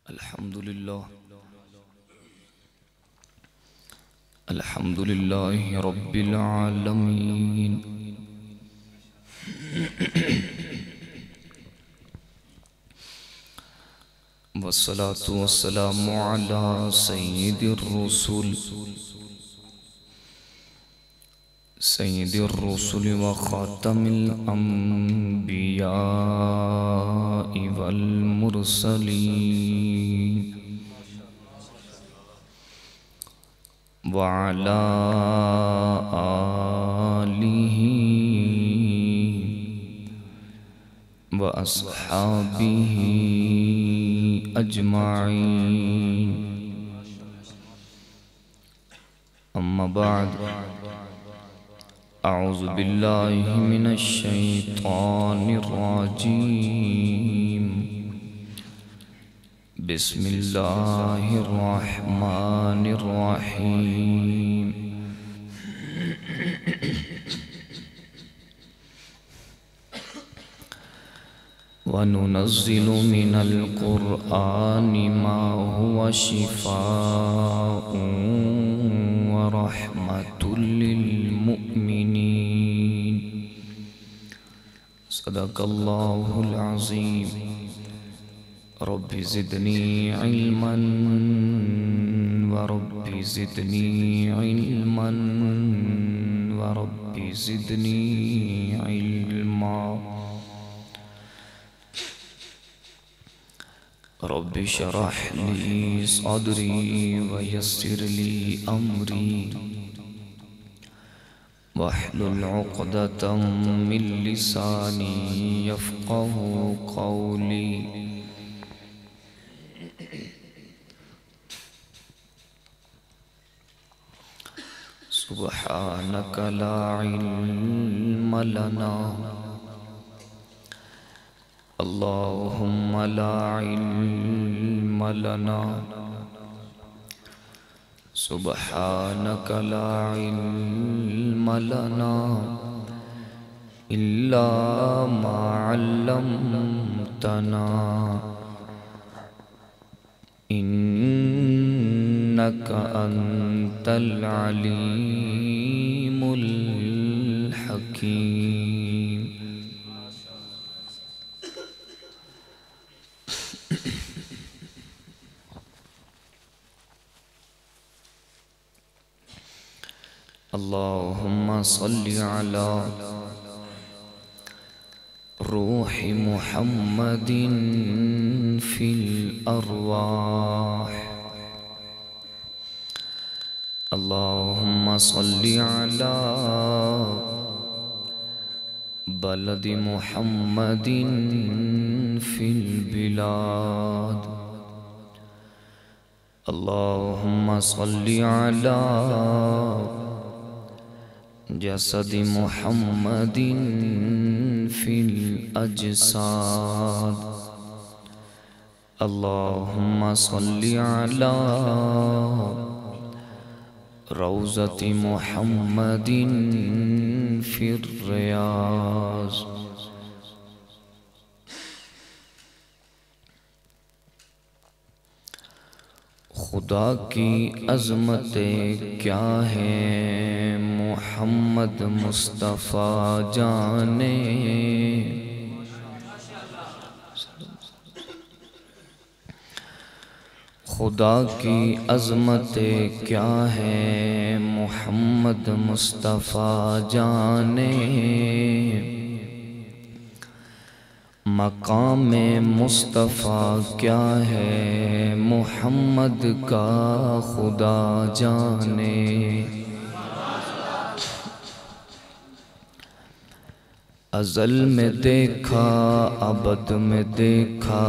अल्हम्दुलिल्लाह रब्बिल आलमीन। वस्सलातु वस्सलामु अला सय्यिदिर रुसूल व खातमिल अंबिया वल मुरसलीन व अला आलिहि व अस्हाबिहि अजमाइन। अम्मा बाद, अऊज़ु बिल्लाहि मिनश शैतानिर रजीम। बिस्मिल्लाहिर रहमानिर रहीम। वनुनज़्ज़िलु मिनल क़ुरआनि मा हुवा शिफ़ाउन व रहमतुल लिल मुमिनीन। सदक़ल्लाहुल अज़ीम। रब्बि ज़िदनी इल्मन व रब्बि ज़िदनी इल्मन व रब्बि ज़िदनी इल्मा। रब्बि शरह ली सदरी व यस्सिर ली अमरी वहलुल उक़दतम मिन लिसानी यफ़क़हू क़ौली। सुब्हानक ला इल्म लना अल्लाहुम्मा ला इल्म लना। सुब्हानक ला इल्म लना इल्ला मा अल्लमतना इन्नका अंतल अलीमुल हकीम। अल्लाहुम्मा सल्लि अला रूहि मुहम्मदिन फिल अरवाह। अल्लाहुम्मा सल्लि अला बलदि मुहम्मदिन फिल बिलाद। अल्लाहुम्मा सल्लि अला जसदि मुहम्मदिन फिल अजसाद। अल्लाहुम्मा सल्लि अला रौज़ति मुहम्मदिन फिर रियाज़। खुदा की अज़मतें क्या है मुहम्मद मुस्तफ़ा जाने। खुदा की अज़मतें क्या है मुहम्मद मुस्तफ़ा जाने। मकाम मुस्तफ़ा क्या है मुहम्मद का खुदा जाने। अज़ल में देखा अबद में देखा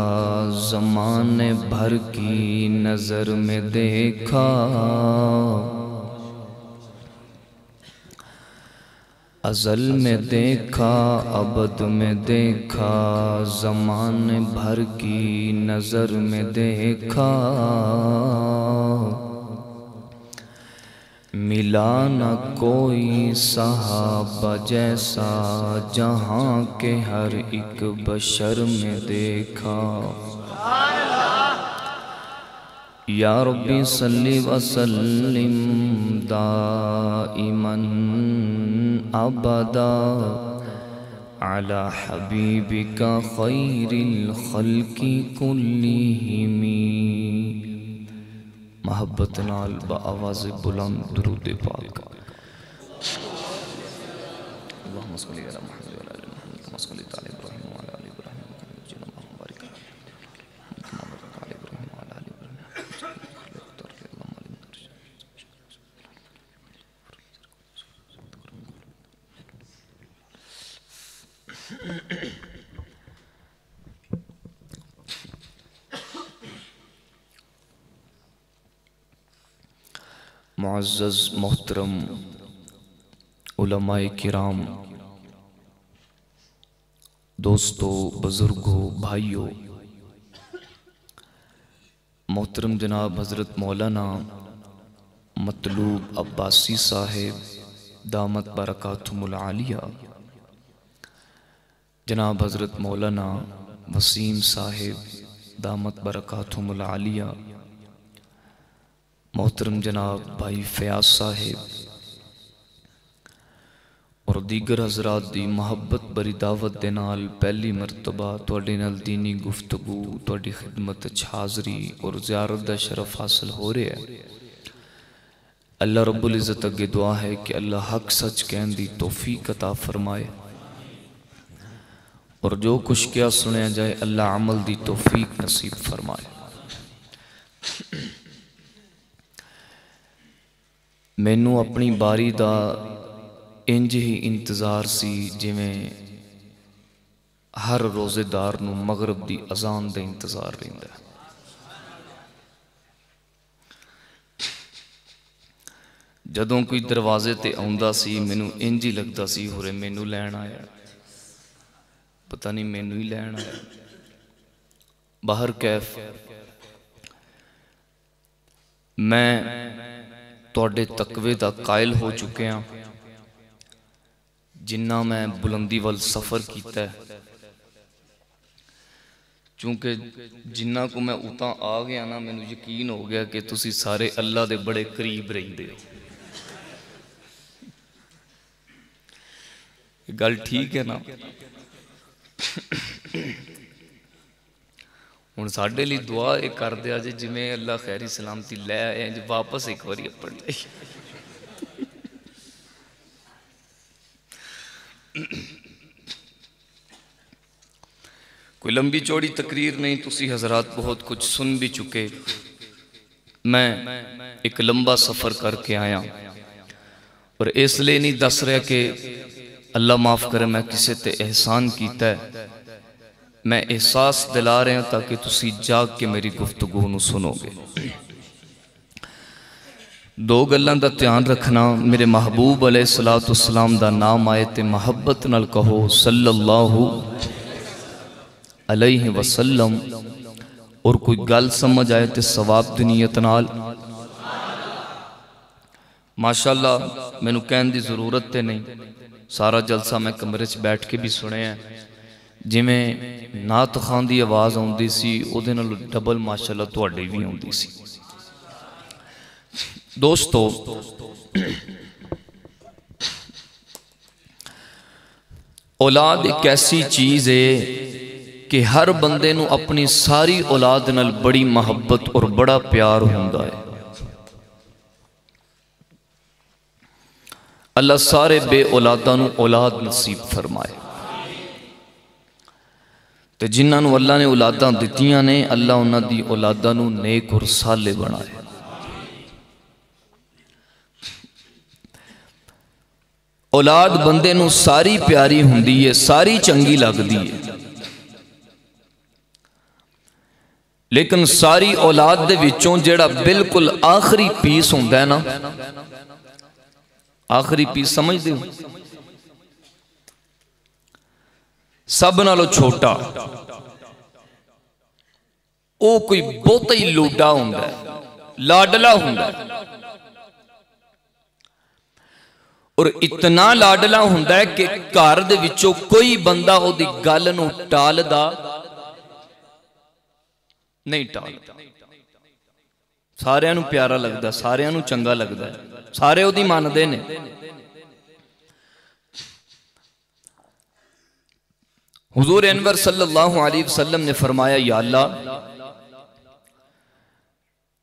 ज़माने भर की नज़र में देखा। अज़ल में देखा अबद में देखा ज़माने भर की नज़र में देखा। मिला न कोई सहाबा जैसा जहाँ के हर एक बशर में देखा। या रब्बी सल्ली व सल्लिम दाइमन अबदा अला हबीबिका खैरिल खल्की कुल्लिहिमी। मोहब्बत नाल बआवाज़ बुलंद दुरूद पाक। अल्लाहुम्मा सल्ली अला मुहम्मद व अला आलि मुहम्मद कमा सल्लैता अला इब्राहीम व अला आलि इब्राहीम इन्नका हमीदुम मजीद। मुअज़्ज़ज़ मोहतरम उलमाए किराम, दोस्तों, बुजुर्गों, भाइयों, मोहतरम जनाब हज़रत मौलाना मतलूब अब्बासी साहिब दामत बरकातुहुमुल आलिया, जनाब हज़रत मौलाना वसीम साहिब दामत बरकातुहुमुल आलिया, मोहतरम जनाब भाई फयाज साहिब और दीगर हजरात दी मुहब्बत बरी दावत दे नाल पहली मरतबा तुहाडे नाल दीनी गुफ्तगू तुहाडी खिदमत हाज़री और ज़ियारत दा शरफ हासिल हो रहा है। अल्लाह रब्बुल इज़्ज़त अगे दुआ है कि अल्लाह हक सच कहन दी तौफीक अता फरमाए और जो कुछ क्या सुनया जाए अल्लाह अमल दी तौफीक नसीब फरमाए। मैनू अपनी बारी दा इंज ही इंतज़ार सी जिवें हर रोज़ेदार नू मगरब दी अजान दा इंतज़ार रहिंदा है। जदों कोई दरवाजे ते आउंदा सी मैनू इंज ही लगदा सी होरे मैनू लैण आया, पता नहीं मैनू ही लैण आया। बाहर कैफ मैं तुहाडे तकवे दा कायल हो चुके हाँ। जिन्ना मैं बुलंदी वाल सफ़र किया है, चूंकि जिन्ना को मैं उतां आ गया ना, मैनू यकीन हो गया कि तुसी सारे अल्लाह दे बड़े करीब रहिंदे हो। गल ठीक है ना? हुण साडे लई दुआ ये कर दिया जे जिवें अल्लाह खैरी सलामती लै आए जे वापस एक बारी अपण लई। कोई लंबी चौड़ी तकरीर नहीं, तुसी हजरात बहुत कुछ सुन भी चुके। मैं एक लंबा सफ़र करके आया और इसलिए नहीं दस रहा कि अल्लाह माफ़ करे मैं किसी ते एहसान कीता है, मैं एहसास दिला रहा ताकि तुसी जाग के मेरी गुफ्तगू नूं सुनोगे। दो गल्लां दा ध्यान रखना, मेरे महबूब अलैहिस्सलाम दा नाम आए ते मुहब्बत नाल कहो सल्लल्लाहु अलैहि वसल्लम, और कोई गल समझ आए तो सवाब दी नीयत नाल माशाअल्लाह। मैनू कहने की जरूरत तो नहीं, सारा जलसा मैं कमरे च बैठ के भी सुनिया। जिमें नात खान की आवाज़ आउंदी सी उहदे नाल डबल माशाअल्लाह तुहाडी भी आउंदी सी। दोस्तों, औलाद एक ऐसी चीज़ है कि हर बंदे नू अपनी सारी औलाद नाल बड़ी मोहब्बत और बड़ा प्यार हुंदा है। अल्लाह सारे बे औलादा नू औलाद नसीब फरमाए ते जिन्हां नू अल्लाह ने औलादां दित्तियां ने अल्लाह उन्हां दी औलादा नू नेक और साले बनाए। औलाद बंदे नू सारी प्यारी हुंदी है, सारी चंगी लगदी है, लेकिन सारी औलाद दे विचों जेड़ा बिल्कुल आखिरी पीस हुंदा है ना, आखिरी पीस समझदे हो, सब नालों छोटा, वो कोई बहुत ही लोडा हुंदा है, लाडला हुंदा है। और इतना लाडला हुंदा है कि घर दे विचों कोई बंदा ओदी गल नूं टालदा नहीं, टालदा। सारियां नूं प्यारा लगदा, सारियां नूं चंगा लगदा, सारे उहदी मनदे ने। हुजूर अनवर सल्लल्लाहु अलैहि वसल्लम ने फरमाया, या अल्लाह,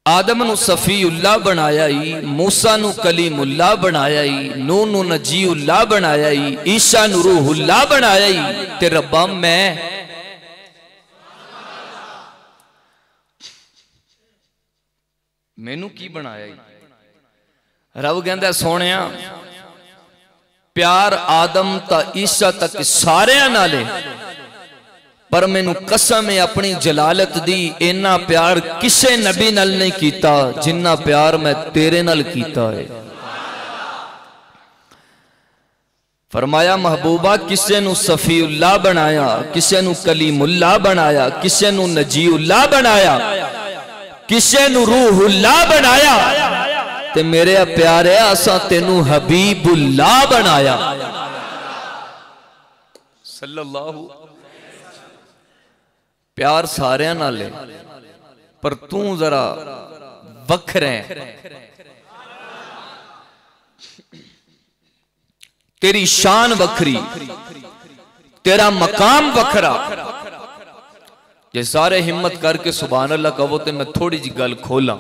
आदम नू सफीउल्लाह बनाया ही, मूसा नू कलीमुल्लाह बनाया ही, नूह नू नजीउल्लाह बनाया ही, ईसा नू रूहुल्लाह बनाया ही, ते रब्बा मैनू की बनाया ही? रब कहंदा, सोहणिया प्यार आदम ता ईसा तक सारे नाले, पर मैनू कसम है अपनी जलालत दी, इन्ना प्यार किसे नबी नाल नहीं कीता जिन्ना प्यार मैं तेरे नाल कीता है। फरमाया, महबूबा किसे नू सफीउल्लाह बनाया, किसे नू कलीमुल्लाह बनाया, किसे नू नजीउल्लाह बनाया, किसे नू रूहुल्लाह बनाया, ते मेरे प्यारे असा तेनू हबीबुल्लाह बनाया सल्लल्लाहु। प्यार सारियां नाल है, पर तू जरा वखरा है, तेरी शान वखरी, तेरा मकाम वखरा। जे सारे हिम्मत करके सुभान अल्लाह कहो तो मैं थोड़ी जी गल खोला।